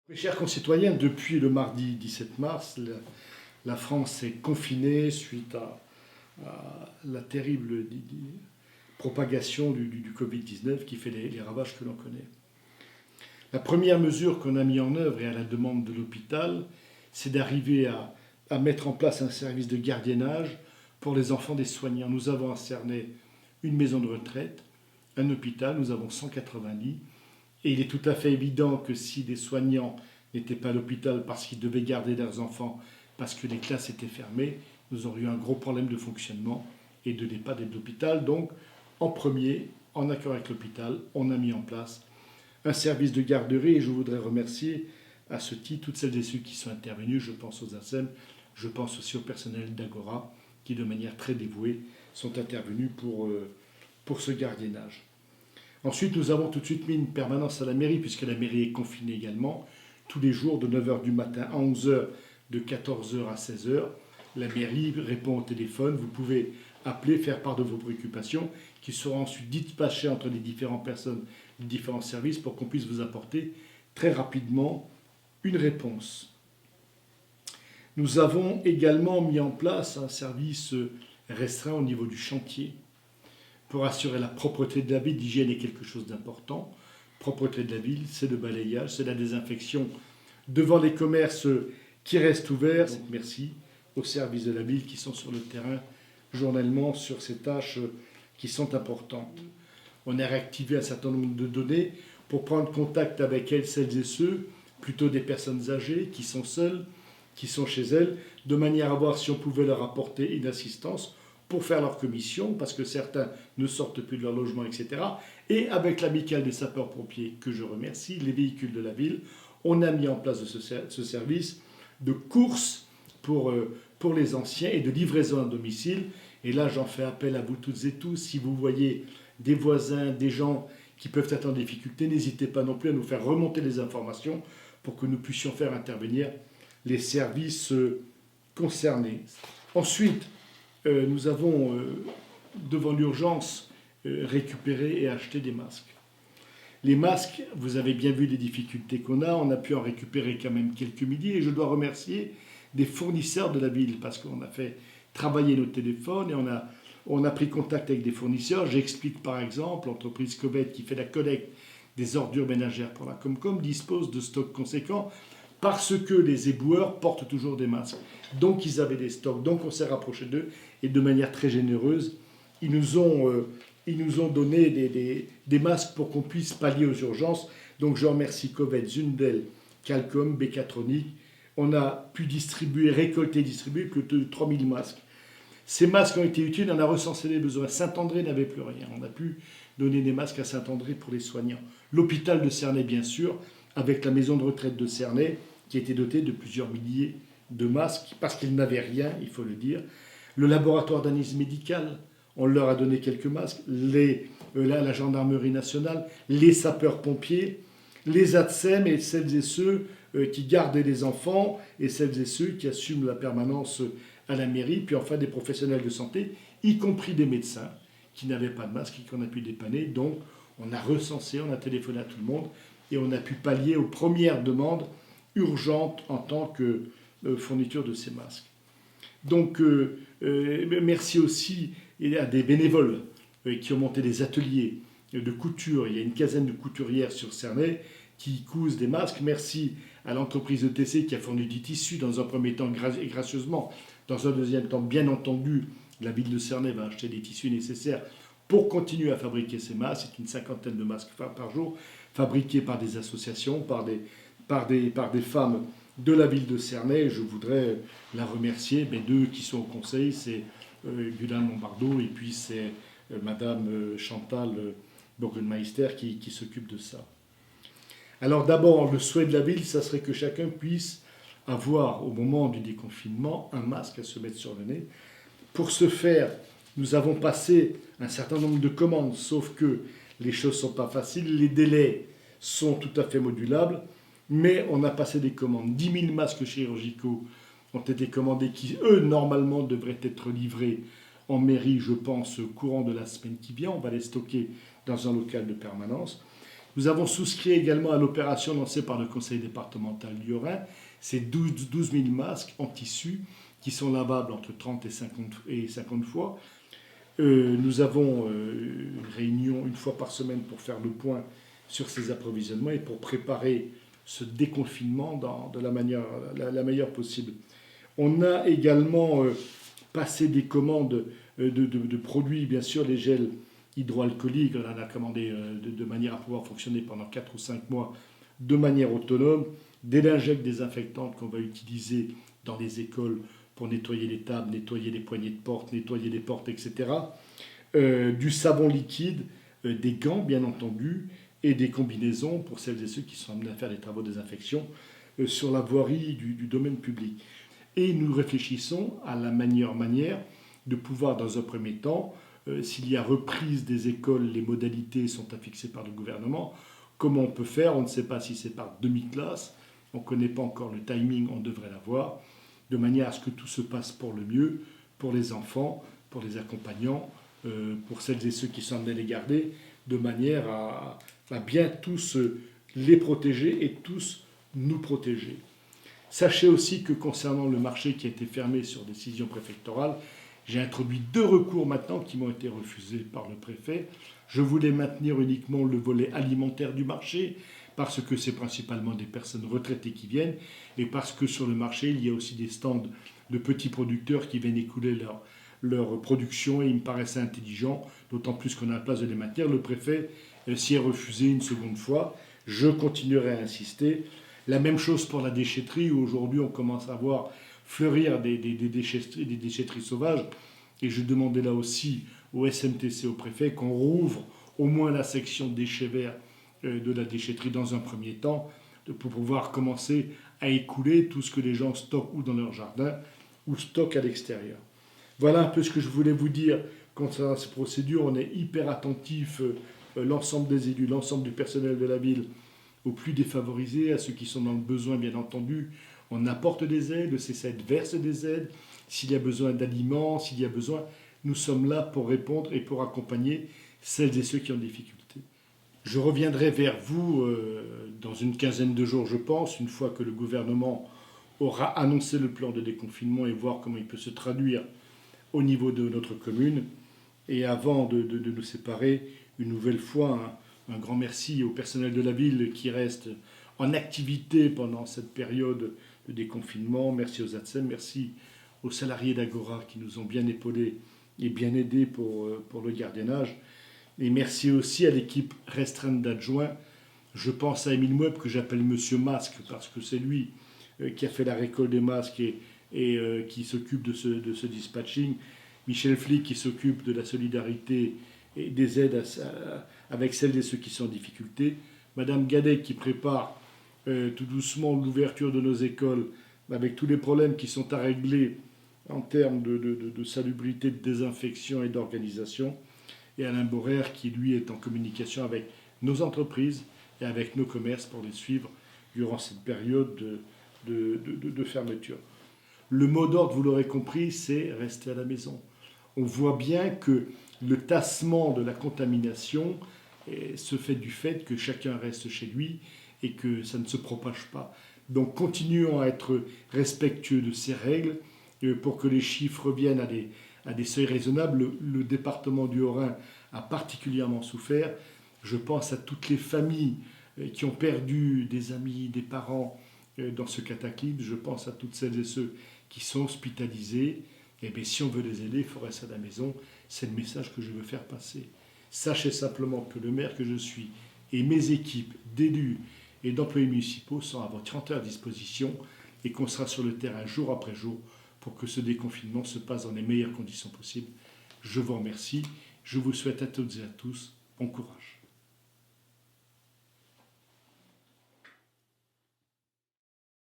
Mes chers concitoyens, depuis le mardi 17 mars, la France est confinée suite à la terrible propagation du Covid-19 qui fait les ravages que l'on connaît. La première mesure qu'on a mise en œuvre et à la demande de l'hôpital, c'est d'arriver à mettre en place un service de gardiennage pour les enfants des soignants. Nous avons à Cernay une maison de retraite, un hôpital, nous avons 180 lits. Et il est tout à fait évident que si des soignants n'étaient pas à l'hôpital parce qu'ils devaient garder leurs enfants, parce que les classes étaient fermées, nous aurions un gros problème de fonctionnement et de départ de l'hôpital. Donc, en premier, en accord avec l'hôpital, on a mis en place un service de garderie et je voudrais remercier à ce titre toutes celles et ceux qui sont intervenus. Je pense aux ASEM, je pense aussi au personnel d'Agora qui, de manière très dévouée, sont intervenus pour ce gardiennage. Ensuite, nous avons tout de suite mis une permanence à la mairie, puisque la mairie est confinée également, tous les jours de 9h du matin à 11h, de 14h à 16h. La mairie répond au téléphone, vous pouvez appeler, faire part de vos préoccupations, qui seront ensuite dispatchées entre les différentes personnes, les différents services, pour qu'on puisse vous apporter très rapidement une réponse. Nous avons également mis en place un service restreint au niveau du chantier, pour assurer la propreté de la ville. L'hygiène est quelque chose d'important. Propreté de la ville, c'est le balayage, c'est la désinfection devant les commerces qui restent ouverts. Merci aux services de la ville qui sont sur le terrain journellement sur ces tâches qui sont importantes. On a réactivé un certain nombre de données pour prendre contact avec elles, celles et ceux, plutôt des personnes âgées qui sont seules, qui sont chez elles, de manière à voir si on pouvait leur apporter une assistance pour faire leur commission, parce que certains ne sortent plus de leur logement, etc. Et avec l'amicale des sapeurs-pompiers, que je remercie, les véhicules de la ville, on a mis en place ce service de course pour les anciens et de livraison à domicile. Et là, j'en fais appel à vous toutes et tous. Si vous voyez des voisins, des gens qui peuvent être en difficulté, n'hésitez pas non plus à nous faire remonter les informations pour que nous puissions faire intervenir les services concernés. Ensuite, nous avons, devant l'urgence, récupéré et acheté des masques. Les masques, vous avez bien vu les difficultés qu'on a. On a pu en récupérer quand même quelques milliers. Et je dois remercier des fournisseurs de la ville parce qu'on a fait travailler nos téléphones et on a pris contact avec des fournisseurs. J'explique par exemple, l'entreprise Covet qui fait la collecte des ordures ménagères pour la Comcom dispose de stocks conséquents parce que les éboueurs portent toujours des masques. Donc ils avaient des stocks, donc on s'est rapproché d'eux et de manière très généreuse, ils nous ont donné des masques pour qu'on puisse pallier aux urgences. Donc je remercie Covet, Zundel, Calcom, Bécatronic. On a pu distribuer, récolter, distribuer plus de 3000 masques. Ces masques ont été utiles, on a recensé les besoins. Saint-André n'avait plus rien. On a pu donner des masques à Saint-André pour les soignants. L'hôpital de Cernay, bien sûr, avec la maison de retraite de Cernay, qui a été dotée de plusieurs milliers de masques, parce qu'ils n'avaient rien, il faut le dire. Le laboratoire d'analyse médicale, on leur a donné quelques masques. La gendarmerie nationale, les sapeurs-pompiers, les ATSEM et celles et ceux qui gardent les enfants et celles et ceux qui assument la permanence à la mairie, puis enfin des professionnels de santé, y compris des médecins qui n'avaient pas de masque et qu'on a pu dépanner. Donc on a recensé, on a téléphoné à tout le monde et on a pu pallier aux premières demandes urgentes en tant que fourniture de ces masques. Donc merci aussi à des bénévoles qui ont monté des ateliers de couture. Il y a une quinzaine de couturières sur Cernay qui cousent des masques. Merci à l'entreprise ETC qui a fourni du tissu dans un premier temps et gracieusement. Dans un deuxième temps, bien entendu, la ville de Cernay va acheter des tissus nécessaires pour continuer à fabriquer ces masques. C'est une cinquantaine de masques par jour, fabriqués par des associations, par des femmes de la ville de Cernay. Je voudrais la remercier. Mais deux qui sont au conseil, c'est Guylaine Lombardo et puis c'est Madame Chantal Burgenmeister qui s'occupe de ça. Alors d'abord, le souhait de la ville, ça serait que chacun puisse avoir au moment du déconfinement un masque à se mettre sur le nez. Pour ce faire, nous avons passé un certain nombre de commandes, sauf que les choses ne sont pas faciles, les délais sont tout à fait modulables, mais on a passé des commandes. 10 000 masques chirurgicaux ont été commandés qui, eux, normalement, devraient être livrés en mairie, je pense, courant de la semaine qui vient. On va les stocker dans un local de permanence. Nous avons souscrit également à l'opération lancée par le conseil départemental du Haut-Rhin, ces 12 000 masques en tissu qui sont lavables entre 30 et 50 fois. Nous avons une réunion une fois par semaine pour faire le point sur ces approvisionnements et pour préparer ce déconfinement de la meilleure possible. On a également passé des commandes de produits, bien sûr, les gels hydroalcooliques, on en a commandé de manière à pouvoir fonctionner pendant 4 ou 5 mois de manière autonome, des lingettes désinfectantes qu'on va utiliser dans les écoles pour nettoyer les tables, nettoyer les poignées de porte, nettoyer les portes, etc. Du savon liquide, des gants bien entendu, et des combinaisons pour celles et ceux qui sont amenés à faire des travaux de désinfection sur la voirie du domaine public. Et nous réfléchissons à la meilleure manière de pouvoir, dans un premier temps, s'il y a reprise des écoles, les modalités sont fixées par le gouvernement. Comment on peut faire? On ne sait pas si c'est par demi-classe, on ne connaît pas encore le timing, on devrait l'avoir, de manière à ce que tout se passe pour le mieux, pour les enfants, pour les accompagnants, pour celles et ceux qui sont amenés à les garder, de manière à bien tous les protéger et tous nous protéger. Sachez aussi que concernant le marché qui a été fermé sur décision préfectorale, j'ai introduit 2 recours maintenant qui m'ont été refusés par le préfet. Je voulais maintenir uniquement le volet alimentaire du marché parce que c'est principalement des personnes retraitées qui viennent et parce que sur le marché, il y a aussi des stands de petits producteurs qui viennent écouler leur production et il me paraissait intelligent, d'autant plus qu'on a la place de les maintenir. Le préfet s'y est refusé une seconde fois. Je continuerai à insister. La même chose pour la déchetterie, où aujourd'hui on commence à voir fleurir des déchetteries sauvages. Et je demandais là aussi au SMTC, au préfet, qu'on rouvre au moins la section déchets verts de la déchetterie dans un premier temps, pour pouvoir commencer à écouler tout ce que les gens stockent ou dans leur jardin ou stockent à l'extérieur. Voilà un peu ce que je voulais vous dire concernant ces procédures. On est hyper attentif, l'ensemble des élus, l'ensemble du personnel de la ville, aux plus défavorisés, à ceux qui sont dans le besoin, bien entendu. On apporte des aides, le C7 verse des aides. S'il y a besoin d'aliments, s'il y a besoin, nous sommes là pour répondre et pour accompagner celles et ceux qui ont des difficultés. Je reviendrai vers vous dans une quinzaine de jours, je pense, une fois que le gouvernement aura annoncé le plan de déconfinement et voir comment il peut se traduire au niveau de notre commune. Et avant de nous séparer, une nouvelle fois, un grand merci au personnel de la ville qui reste en activité pendant cette période de déconfinement. Merci aux ATSEM, merci aux salariés d'Agora qui nous ont bien épaulés et bien aidés pour le gardiennage. Et merci aussi à l'équipe restreinte d'adjoints. Je pense à Émile Moueb, que j'appelle Monsieur Masque, parce que c'est lui qui a fait la récolte des masques et qui s'occupe de ce dispatching. Michel Flick qui s'occupe de la solidarité et des aides avec celles et ceux qui sont en difficulté. Madame Gadet qui prépare tout doucement l'ouverture de nos écoles avec tous les problèmes qui sont à régler en termes de salubrité, de désinfection et d'organisation. Et Alain Borer qui, lui, est en communication avec nos entreprises et avec nos commerces pour les suivre durant cette période de fermeture. Le mot d'ordre, vous l'aurez compris, c'est rester à la maison. On voit bien que le tassement de la contamination se fait du fait que chacun reste chez lui et que ça ne se propage pas. Donc continuons à être respectueux de ces règles pour que les chiffres reviennent à des seuils raisonnables. Le département du Haut-Rhin a particulièrement souffert. Je pense à toutes les familles qui ont perdu des amis, des parents dans ce cataclysme. Je pense à toutes celles et ceux qui sont hospitalisés. Eh bien, si on veut les aider, il faut rester à la maison. C'est le message que je veux faire passer. Sachez simplement que le maire que je suis et mes équipes d'élus et d'employés municipaux sont à votre entière disposition et qu'on sera sur le terrain jour après jour pour que ce déconfinement se passe dans les meilleures conditions possibles. Je vous remercie. Je vous souhaite à toutes et à tous bon courage.